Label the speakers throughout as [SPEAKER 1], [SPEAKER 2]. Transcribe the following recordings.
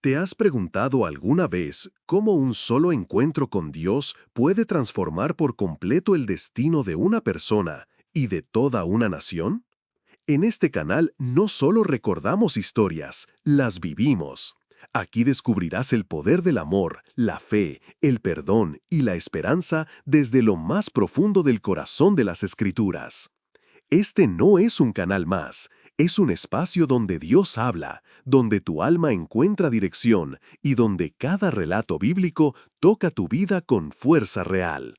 [SPEAKER 1] ¿Te has preguntado alguna vez cómo un solo encuentro con Dios puede transformar por completo el destino de una persona y de toda una nación? En este canal no solo recordamos historias, las vivimos. Aquí descubrirás el poder del amor, la fe, el perdón y la esperanza desde lo más profundo del corazón de las Escrituras. Este no es un canal más, es un espacio donde Dios habla, donde tu alma encuentra dirección y donde cada relato bíblico toca tu vida con fuerza real.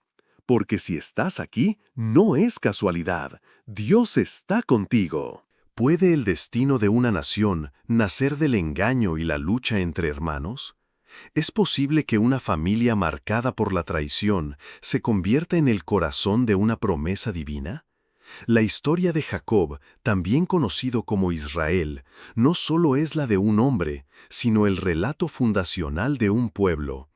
[SPEAKER 1] Porque si estás aquí, no es casualidad, Dios está contigo. ¿Puede el destino de una nación nacer del engaño y la lucha entre hermanos? ¿Es posible que una familia marcada por la traición se convierta en el corazón de una promesa divina? La historia de Jacob, también conocido como Israel, no solo es la de un hombre, sino el relato fundacional de un pueblo.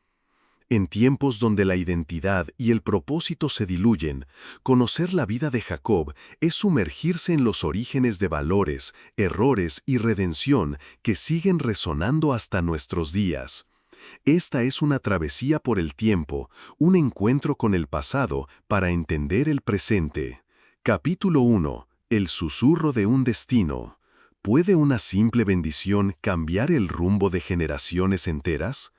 [SPEAKER 1] En tiempos donde la identidad y el propósito se diluyen, conocer la vida de Jacob es sumergirse en los orígenes de valores, errores y redención que siguen resonando hasta nuestros días. Esta es una travesía por el tiempo, un encuentro con el pasado para entender el presente. Capítulo 1. El susurro de un destino. ¿Puede una simple bendición cambiar el rumbo de generaciones enteras?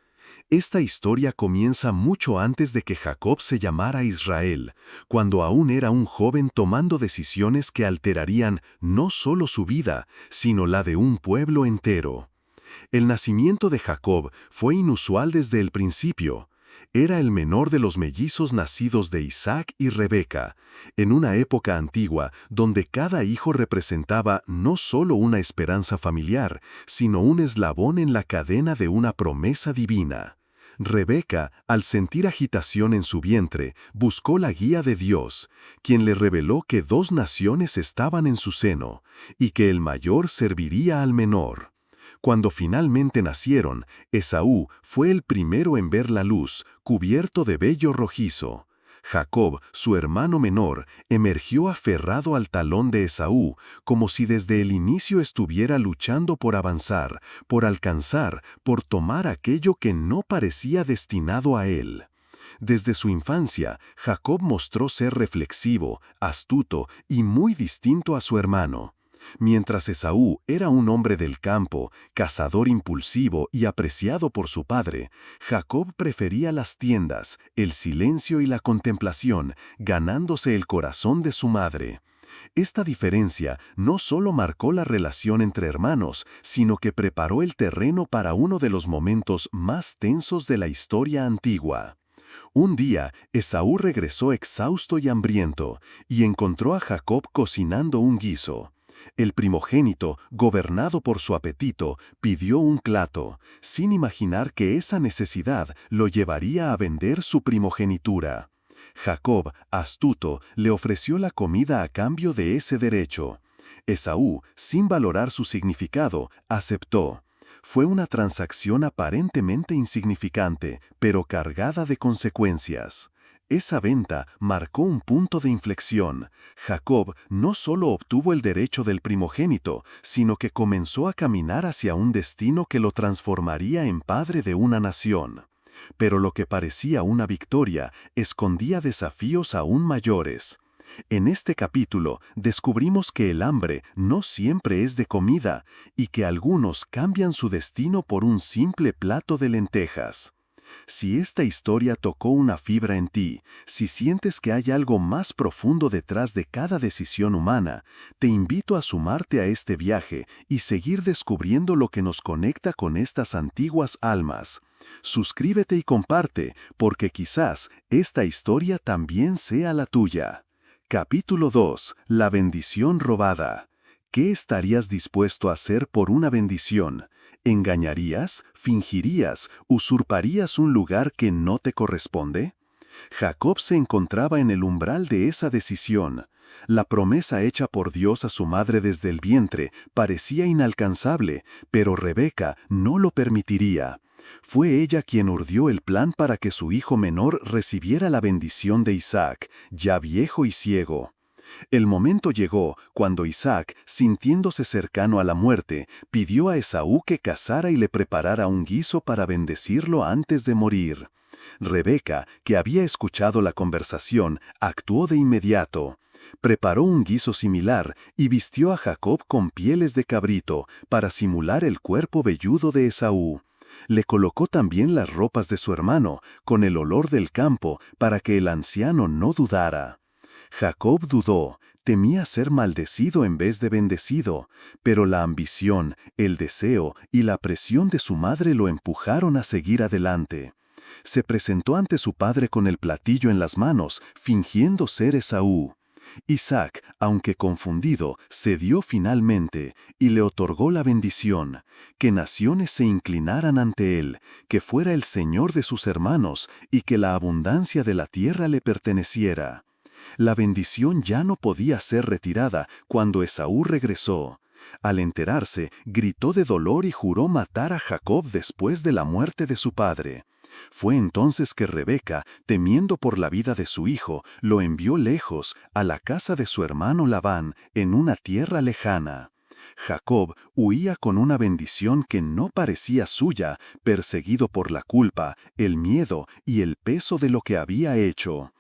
[SPEAKER 1] Esta historia comienza mucho antes de que Jacob se llamara Israel, cuando aún era un joven tomando decisiones que alterarían no solo su vida, sino la de un pueblo entero. El nacimiento de Jacob fue inusual desde el principio. Era el menor de los mellizos nacidos de Isaac y Rebeca, en una época antigua donde cada hijo representaba no solo una esperanza familiar, sino un eslabón en la cadena de una promesa divina. Rebeca, al sentir agitación en su vientre, buscó la guía de Dios, quien le reveló que dos naciones estaban en su seno, y que el mayor serviría al menor. Cuando finalmente nacieron, Esaú fue el primero en ver la luz, cubierto de vello rojizo. Jacob, su hermano menor, emergió aferrado al talón de Esaú, como si desde el inicio estuviera luchando por avanzar, por alcanzar, por tomar aquello que no parecía destinado a él. Desde su infancia, Jacob mostró ser reflexivo, astuto y muy distinto a su hermano. Mientras Esaú era un hombre del campo, cazador impulsivo y apreciado por su padre, Jacob prefería las tiendas, el silencio y la contemplación, ganándose el corazón de su madre. Esta diferencia no solo marcó la relación entre hermanos, sino que preparó el terreno para uno de los momentos más tensos de la historia antigua. Un día, Esaú regresó exhausto y hambriento, y encontró a Jacob cocinando un guiso. El primogénito, gobernado por su apetito, pidió un plato, sin imaginar que esa necesidad lo llevaría a vender su primogenitura. Jacob, astuto, le ofreció la comida a cambio de ese derecho. Esaú, sin valorar su significado, aceptó. Fue una transacción aparentemente insignificante, pero cargada de consecuencias. Esa venta marcó un punto de inflexión. Jacob no solo obtuvo el derecho del primogénito, sino que comenzó a caminar hacia un destino que lo transformaría en padre de una nación. Pero lo que parecía una victoria escondía desafíos aún mayores. En este capítulo descubrimos que el hambre no siempre es de comida y que algunos cambian su destino por un simple plato de lentejas. Si esta historia tocó una fibra en ti, si sientes que hay algo más profundo detrás de cada decisión humana, te invito a sumarte a este viaje y seguir descubriendo lo que nos conecta con estas antiguas almas. Suscríbete y comparte, porque quizás esta historia también sea la tuya. Capítulo 2. La bendición robada. ¿Qué estarías dispuesto a hacer por una bendición? ¿Engañarías, fingirías, usurparías un lugar que no te corresponde? Jacob se encontraba en el umbral de esa decisión. La promesa hecha por Dios a su madre desde el vientre parecía inalcanzable, pero Rebeca no lo permitiría. Fue ella quien urdió el plan para que su hijo menor recibiera la bendición de Isaac, ya viejo y ciego. El momento llegó cuando Isaac, sintiéndose cercano a la muerte, pidió a Esaú que cazara y le preparara un guiso para bendecirlo antes de morir. Rebeca, que había escuchado la conversación, actuó de inmediato. Preparó un guiso similar y vistió a Jacob con pieles de cabrito para simular el cuerpo velludo de Esaú. Le colocó también las ropas de su hermano, con el olor del campo, para que el anciano no dudara. Jacob dudó, temía ser maldecido en vez de bendecido, pero la ambición, el deseo y la presión de su madre lo empujaron a seguir adelante. Se presentó ante su padre con el platillo en las manos, fingiendo ser Esaú. Isaac, aunque confundido, cedió finalmente y le otorgó la bendición, que naciones se inclinaran ante él, que fuera el señor de sus hermanos y que la abundancia de la tierra le perteneciera. La bendición ya no podía ser retirada cuando Esaú regresó. Al enterarse, gritó de dolor y juró matar a Jacob después de la muerte de su padre. Fue entonces que Rebeca, temiendo por la vida de su hijo, lo envió lejos, a la casa de su hermano Labán, en una tierra lejana. Jacob huía con una bendición que no parecía suya, perseguido por la culpa, el miedo y el peso de lo que había hecho.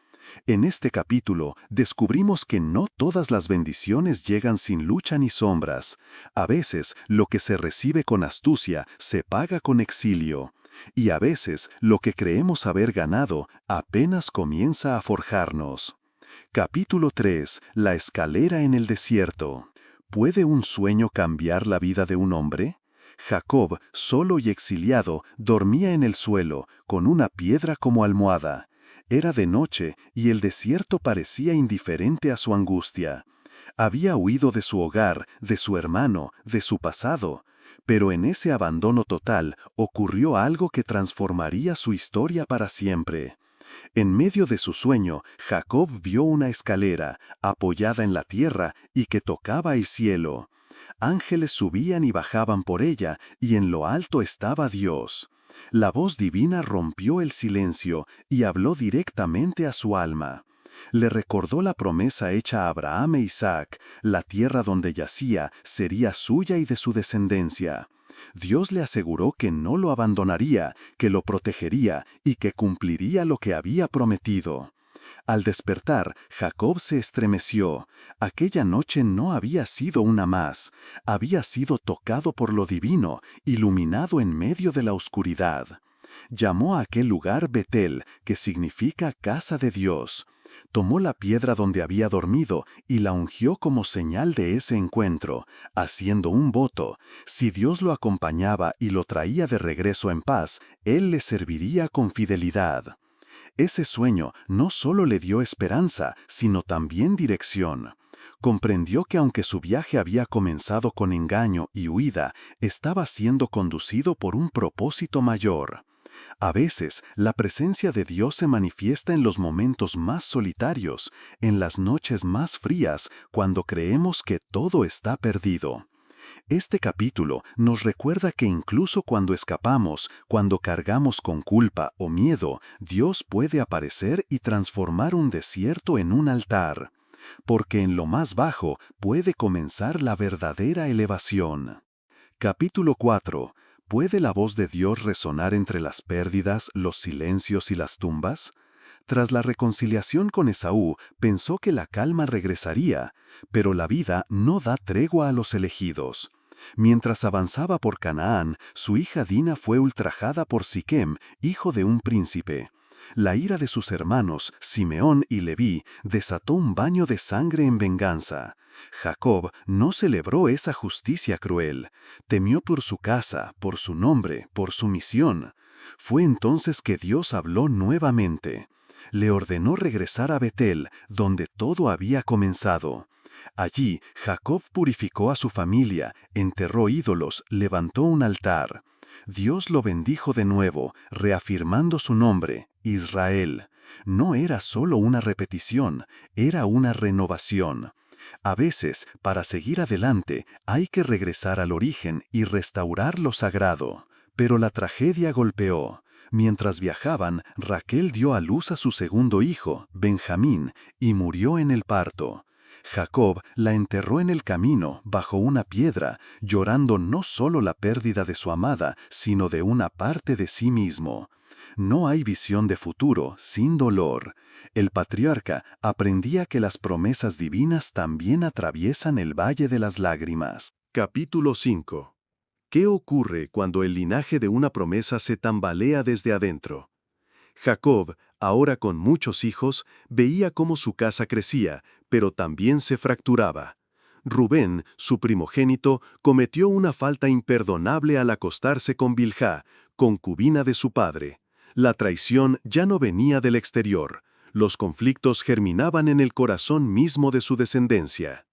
[SPEAKER 1] En este capítulo descubrimos que no todas las bendiciones llegan sin lucha ni sombras. A veces lo que se recibe con astucia se paga con exilio. Y a veces lo que creemos haber ganado apenas comienza a forjarnos. Capítulo 3. La escalera en el desierto. ¿Puede un sueño cambiar la vida de un hombre? Jacob, solo y exiliado, dormía en el suelo, con una piedra como almohada. Era de noche y el desierto parecía indiferente a su angustia. Había huido de su hogar, de su hermano, de su pasado. Pero en ese abandono total ocurrió algo que transformaría su historia para siempre. En medio de su sueño, Jacob vio una escalera, apoyada en la tierra y que tocaba el cielo. Ángeles subían y bajaban por ella, y en lo alto estaba Dios. La voz divina rompió el silencio y habló directamente a su alma. Le recordó la promesa hecha a Abraham e Isaac: la tierra donde yacía sería suya y de su descendencia. Dios le aseguró que no lo abandonaría, que lo protegería y que cumpliría lo que había prometido. Al despertar, Jacob se estremeció. Aquella noche no había sido una más. Había sido tocado por lo divino, iluminado en medio de la oscuridad. Llamó a aquel lugar Betel, que significa casa de Dios. Tomó la piedra donde había dormido y la ungió como señal de ese encuentro, haciendo un voto: si Dios lo acompañaba y lo traía de regreso en paz, él le serviría con fidelidad. Ese sueño no solo le dio esperanza, sino también dirección. Comprendió que aunque su viaje había comenzado con engaño y huida, estaba siendo conducido por un propósito mayor. A veces, la presencia de Dios se manifiesta en los momentos más solitarios, en las noches más frías, cuando creemos que todo está perdido. Este capítulo nos recuerda que incluso cuando escapamos, cuando cargamos con culpa o miedo, Dios puede aparecer y transformar un desierto en un altar. Porque en lo más bajo puede comenzar la verdadera elevación. Capítulo 4. ¿Puede la voz de Dios resonar entre las pérdidas, los silencios y las tumbas? Tras la reconciliación con Esaú, pensó que la calma regresaría, pero la vida no da tregua a los elegidos. Mientras avanzaba por Canaán, su hija Dina fue ultrajada por Siquem, hijo de un príncipe. La ira de sus hermanos, Simeón y Leví, desató un baño de sangre en venganza. Jacob no celebró esa justicia cruel. Temió por su casa, por su nombre, por su misión. Fue entonces que Dios habló nuevamente. Le ordenó regresar a Betel, donde todo había comenzado. Allí, Jacob purificó a su familia, enterró ídolos, levantó un altar. Dios lo bendijo de nuevo, reafirmando su nombre, Israel. No era solo una repetición, era una renovación. A veces, para seguir adelante, hay que regresar al origen y restaurar lo sagrado. Pero la tragedia golpeó. Mientras viajaban, Raquel dio a luz a su segundo hijo, Benjamín, y murió en el parto.
[SPEAKER 2] Jacob la enterró en el camino, bajo una piedra, llorando no solo la pérdida de su amada, sino de una parte de sí mismo. No hay visión de futuro sin dolor. El patriarca aprendía que las promesas divinas también atraviesan el valle de las lágrimas.
[SPEAKER 1] Capítulo 5. ¿Qué ocurre cuando el linaje de una promesa se tambalea desde adentro? Jacob, ahora con muchos hijos, veía cómo su casa crecía, pero también se fracturaba. Rubén, su primogénito, cometió una falta imperdonable al acostarse con Bilhá, concubina de su padre. La traición ya no venía del exterior. Los conflictos germinaban en el corazón mismo de su descendencia.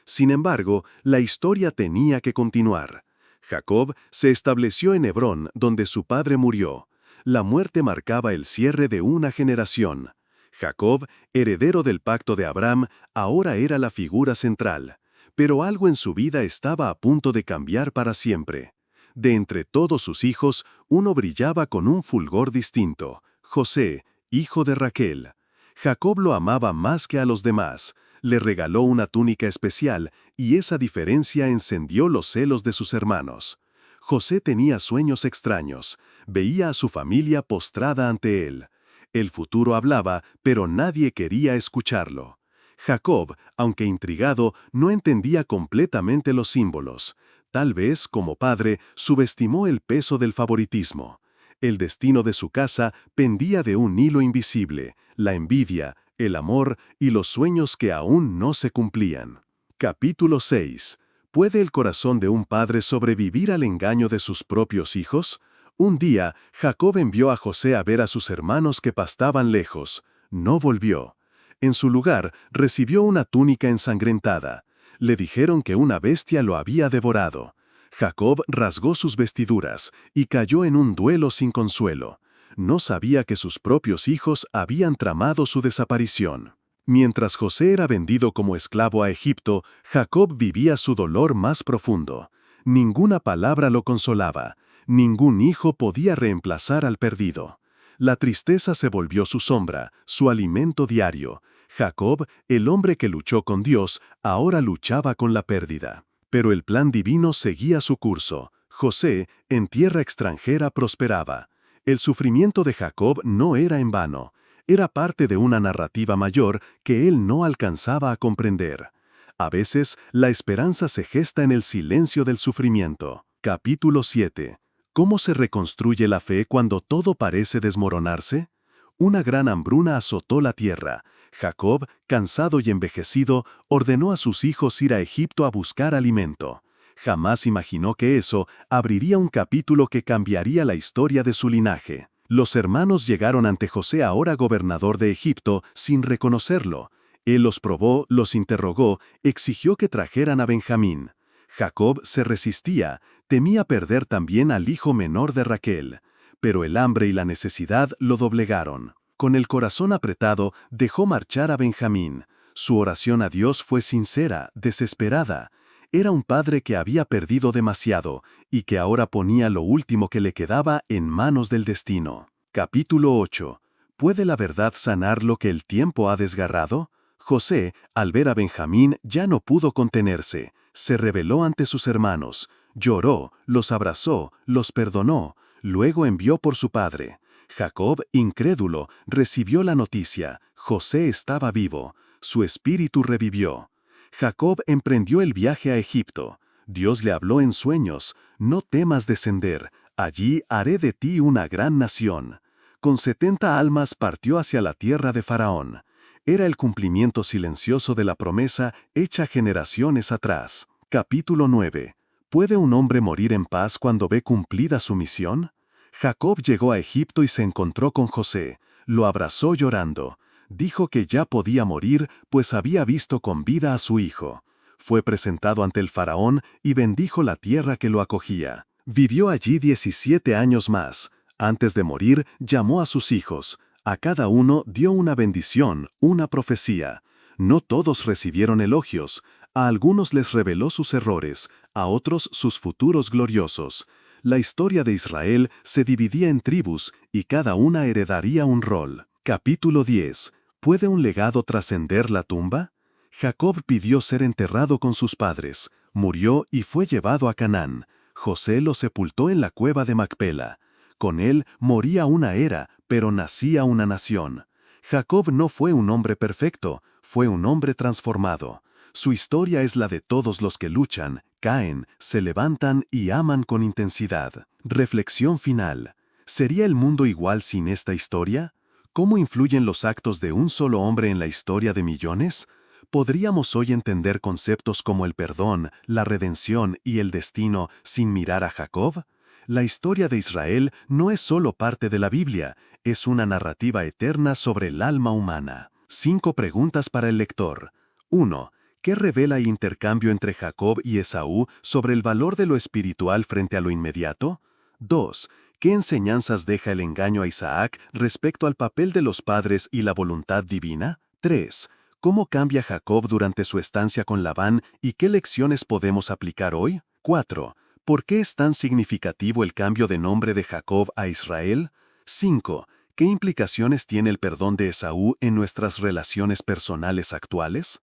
[SPEAKER 1] Sin embargo, la historia tenía que continuar. Jacob se estableció en Hebrón, donde su padre murió. La muerte marcaba el cierre de una generación. Jacob, heredero del pacto de Abraham, ahora era la figura central. Pero algo en su vida estaba a punto de cambiar para siempre. De entre todos sus hijos, uno brillaba con un fulgor distinto: José, hijo de Raquel. Jacob lo amaba más que a los demás. Le regaló una túnica especial, y esa diferencia encendió los celos de sus hermanos. José tenía sueños extraños. Veía a su familia postrada ante él. El futuro hablaba, pero nadie quería escucharlo. Jacob, aunque intrigado, no entendía completamente los símbolos. Tal vez, como padre, subestimó el peso del favoritismo. El destino de su casa pendía de un hilo invisible: la envidia, el amor y los sueños que aún no se cumplían. Capítulo 6. ¿Puede el corazón de un padre sobrevivir al engaño de sus propios hijos? Un día, Jacob envió a José a ver a sus hermanos que pastaban lejos. No volvió. En su lugar, recibió una túnica ensangrentada. Le dijeron que una bestia lo había devorado. Jacob rasgó sus vestiduras y cayó en un duelo sin consuelo. No sabía que sus propios hijos habían tramado su desaparición. Mientras José era vendido como esclavo a Egipto, Jacob vivía su dolor más profundo. Ninguna palabra lo consolaba. Ningún hijo podía reemplazar al perdido. La tristeza se volvió su sombra, su alimento diario. Jacob, el hombre que luchó con Dios, ahora luchaba con la pérdida. Pero el plan divino seguía su curso. José, en tierra extranjera, prosperaba. El sufrimiento de Jacob no era en vano. Era parte de una narrativa mayor que él no alcanzaba a comprender. A veces, la esperanza se gesta en el silencio del sufrimiento. Capítulo 7. ¿Cómo se reconstruye la fe cuando todo parece desmoronarse? Una gran hambruna azotó la tierra. Jacob, cansado y envejecido, ordenó a sus hijos ir a Egipto a buscar alimento. Jamás imaginó que eso abriría un capítulo que cambiaría la historia de su linaje. Los hermanos llegaron ante José, ahora gobernador de Egipto, sin reconocerlo. Él los probó, los interrogó, exigió que trajeran a Benjamín. Jacob se resistía, temía perder también al hijo menor de Raquel. Pero el hambre y la necesidad lo doblegaron. Con el corazón apretado, dejó marchar a Benjamín. Su oración a Dios fue sincera, desesperada. Era un padre que había perdido demasiado y que ahora ponía lo último que le quedaba en manos del destino. Capítulo 8. ¿Puede la verdad sanar lo que el tiempo ha desgarrado? José, al ver a Benjamín, ya no pudo contenerse. Se rebeló ante sus hermanos. Lloró, los abrazó, los perdonó. Luego envió por su padre. Jacob, incrédulo, recibió la noticia: José estaba vivo. Su espíritu revivió. Jacob emprendió el viaje a Egipto. Dios le habló en sueños: no temas descender, allí haré de ti una gran nación. Con 70 almas partió hacia la tierra de Faraón. Era el cumplimiento silencioso de la promesa hecha generaciones atrás. Capítulo 9. ¿Puede un hombre morir en paz cuando ve cumplida su misión? Jacob llegó a Egipto y se encontró con José. Lo abrazó llorando. Dijo que ya podía morir, pues había visto con vida a su hijo. Fue presentado ante el faraón y bendijo la tierra que lo acogía. Vivió allí 17 años más. Antes de morir, llamó a sus hijos. A cada uno dio una bendición, una profecía. No todos recibieron elogios. A algunos les reveló sus errores, a otros sus futuros gloriosos. La historia de Israel se dividía en tribus y cada una heredaría un rol. Capítulo 10. ¿Puede un legado trascender la tumba? Jacob pidió ser enterrado con sus padres, murió y fue llevado a Canaán. José lo sepultó en la cueva de Macpela. Con él moría una era, pero nacía una nación. Jacob no fue un hombre perfecto, fue un hombre transformado. Su historia es la de todos los que luchan, caen, se levantan y aman con intensidad. Reflexión final. ¿Sería el mundo igual sin esta historia? ¿Cómo influyen los actos de un solo hombre en la historia de millones? ¿Podríamos hoy entender conceptos como el perdón, la redención y el destino sin mirar a Jacob? La historia de Israel no es solo parte de la Biblia, es una narrativa eterna sobre el alma humana. 5 preguntas para el lector. 1. ¿Qué revela el intercambio entre Jacob y Esaú sobre el valor de lo espiritual frente a lo inmediato? 2. ¿Qué enseñanzas deja el engaño a Isaac respecto al papel de los padres y la voluntad divina? 3. ¿Cómo cambia Jacob durante su estancia con Labán y qué lecciones podemos aplicar hoy? 4. ¿Por qué es tan significativo el cambio de nombre de Jacob a Israel? 5. ¿Qué implicaciones tiene el perdón de Esaú en nuestras relaciones personales actuales?